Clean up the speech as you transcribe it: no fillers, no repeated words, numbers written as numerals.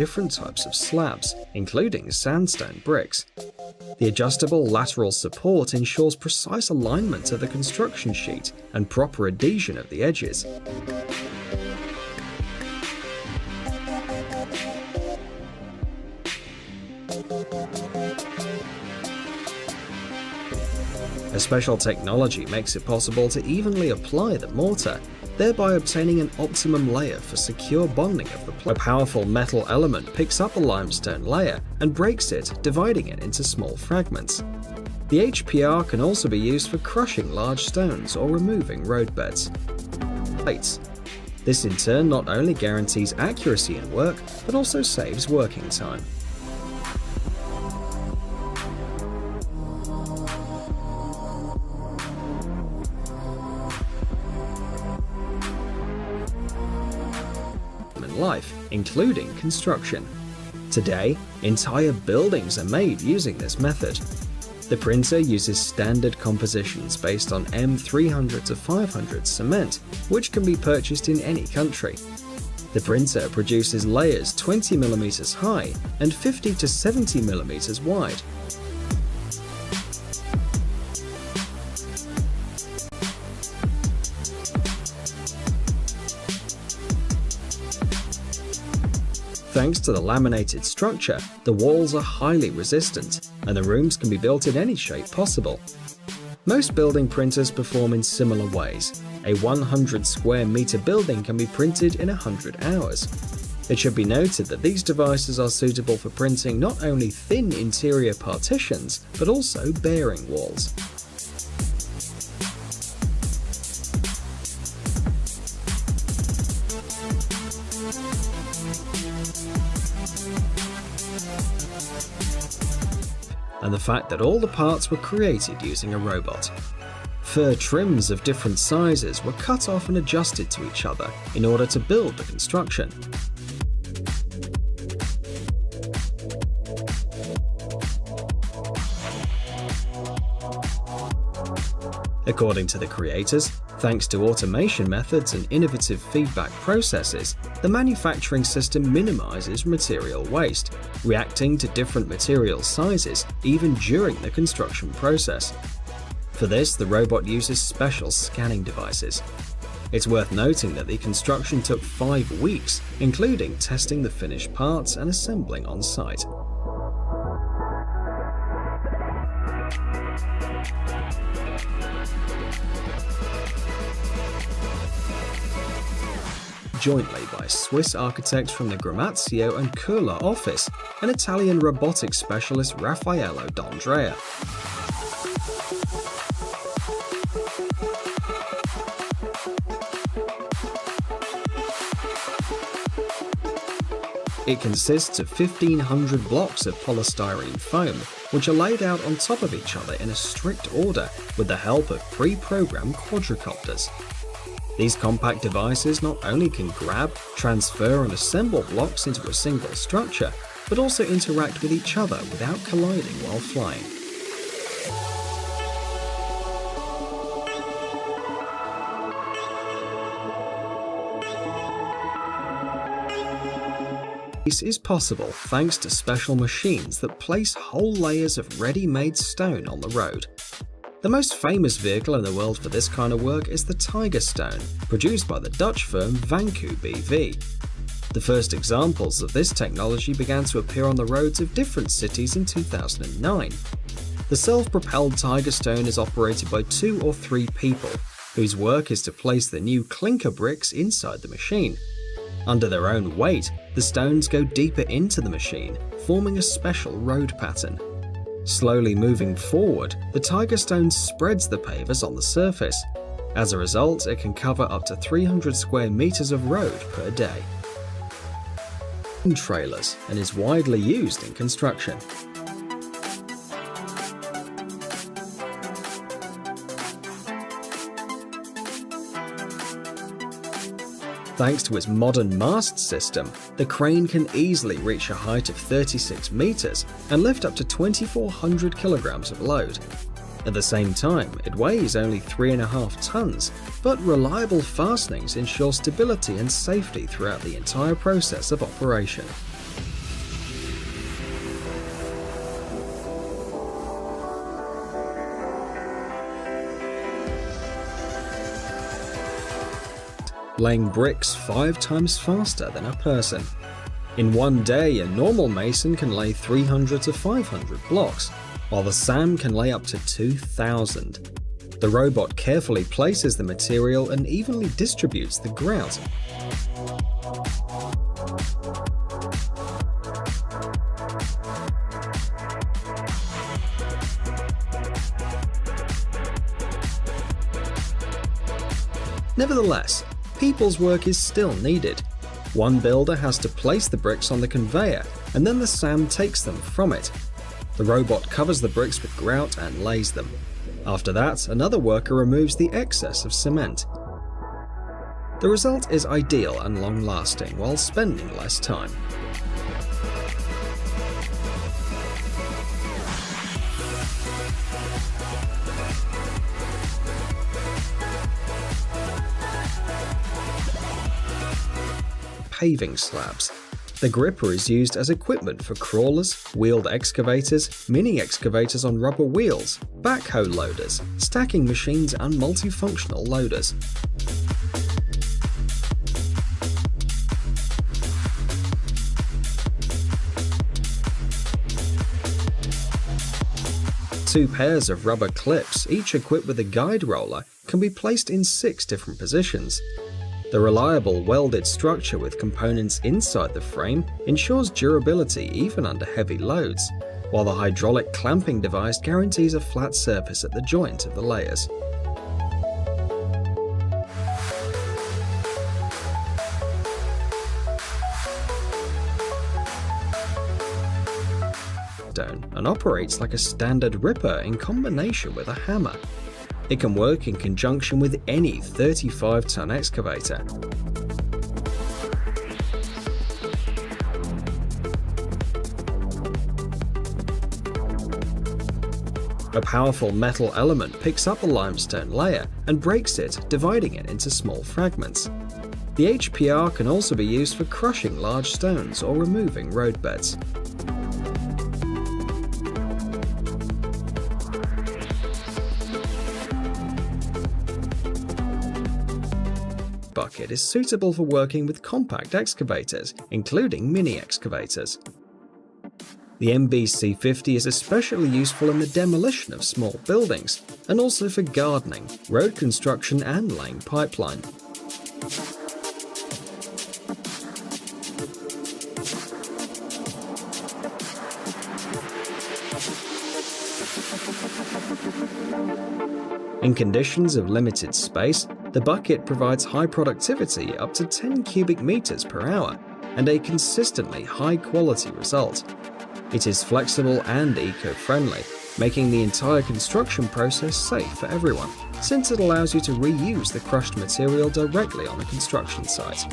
different types of slabs, including sandstone bricks. The adjustable lateral support ensures precise alignment of the construction sheet and proper adhesion of the edges. A special technology makes it possible to evenly apply the mortar, thereby obtaining an optimum layer for secure bonding of the plate. A powerful metal element picks up the limestone layer and breaks it, dividing it into small fragments. The HPR can also be used for crushing large stones or removing roadbeds. Plates. This in turn not only guarantees accuracy in work, but also saves working time. Life, including construction. Today, entire buildings are made using this method. The printer uses standard compositions based on M300 to 500 cement, which can be purchased in any country. The printer produces layers 20 mm high and 50 to 70 mm wide. Thanks to the laminated structure, the walls are highly resistant, and the rooms can be built in any shape possible. Most building printers perform in similar ways. A 100 square meter building can be printed in 100 hours. It should be noted that these devices are suitable for printing not only thin interior partitions, but also bearing walls. And the fact that all the parts were created using a robot. Fir trims of different sizes were cut off and adjusted to each other in order to build the construction. According to the creators, thanks to automation methods and innovative feedback processes, the manufacturing system minimizes material waste, reacting to different material sizes even during the construction process. For this, the robot uses special scanning devices. It's worth noting that the construction took 5 weeks, including testing the finished parts and assembling on site. Jointly by Swiss architects from the Gramazio and Köhler office and Italian robotics specialist Raffaello D'Andrea. It consists of 1,500 blocks of polystyrene foam, which are laid out on top of each other in a strict order with the help of pre-programmed quadricopters. These compact devices not only can grab, transfer and assemble blocks into a single structure, but also interact with each other without colliding while flying. This is possible thanks to special machines that place whole layers of ready-made stone on the road. The most famous vehicle in the world for this kind of work is the Tiger Stone, produced by the Dutch firm Vanco BV. The first examples of this technology began to appear on the roads of different cities in 2009. The self-propelled Tiger Stone is operated by 2 or 3 people, whose work is to place the new clinker bricks inside the machine. Under their own weight, the stones go deeper into the machine, forming a special road pattern. Slowly moving forward, the Tiger Stone spreads the pavers on the surface. As a result, it can cover up to 300 square meters of road per day. Trailers and is widely used in construction. Thanks to its modern mast system, the crane can easily reach a height of 36 meters and lift up to 2,400 kilograms of load. At the same time, it weighs only 3.5 tons, but reliable fastenings ensure stability and safety throughout the entire process of operation. laying bricks 5 times faster than a person. In one day, a normal mason can lay 300 to 500 blocks, while the SAM can lay up to 2,000. The robot carefully places the material and evenly distributes the grout. Nevertheless, people's work is still needed. One builder has to place the bricks on the conveyor, and then the SAM takes them from it. The robot covers the bricks with grout and lays them. After that, another worker removes the excess of cement. The result is ideal and long-lasting while spending less time. Paving slabs. The gripper is used as equipment for crawlers, wheeled excavators, mini excavators on rubber wheels, backhoe loaders, stacking machines, and multifunctional loaders. Two pairs of rubber clips, each equipped with a guide roller, can be placed in 6 different positions. The reliable welded structure with components inside the frame ensures durability even under heavy loads, while the hydraulic clamping device guarantees a flat surface at the joint of the layers. And operates like a standard ripper in combination with a hammer. It can work in conjunction with any 35-ton excavator. A powerful metal element picks up a limestone layer and breaks it, dividing it into small fragments. The HPR can also be used for crushing large stones or removing roadbeds. Bucket is suitable for working with compact excavators, including mini excavators. The MBC50 is especially useful in the demolition of small buildings, and also for gardening, road construction, and laying pipeline. In conditions of limited space, the bucket provides high productivity up to 10 cubic meters per hour and a consistently high-quality result. It is flexible and eco-friendly, making the entire construction process safe for everyone, since it allows you to reuse the crushed material directly on the construction site.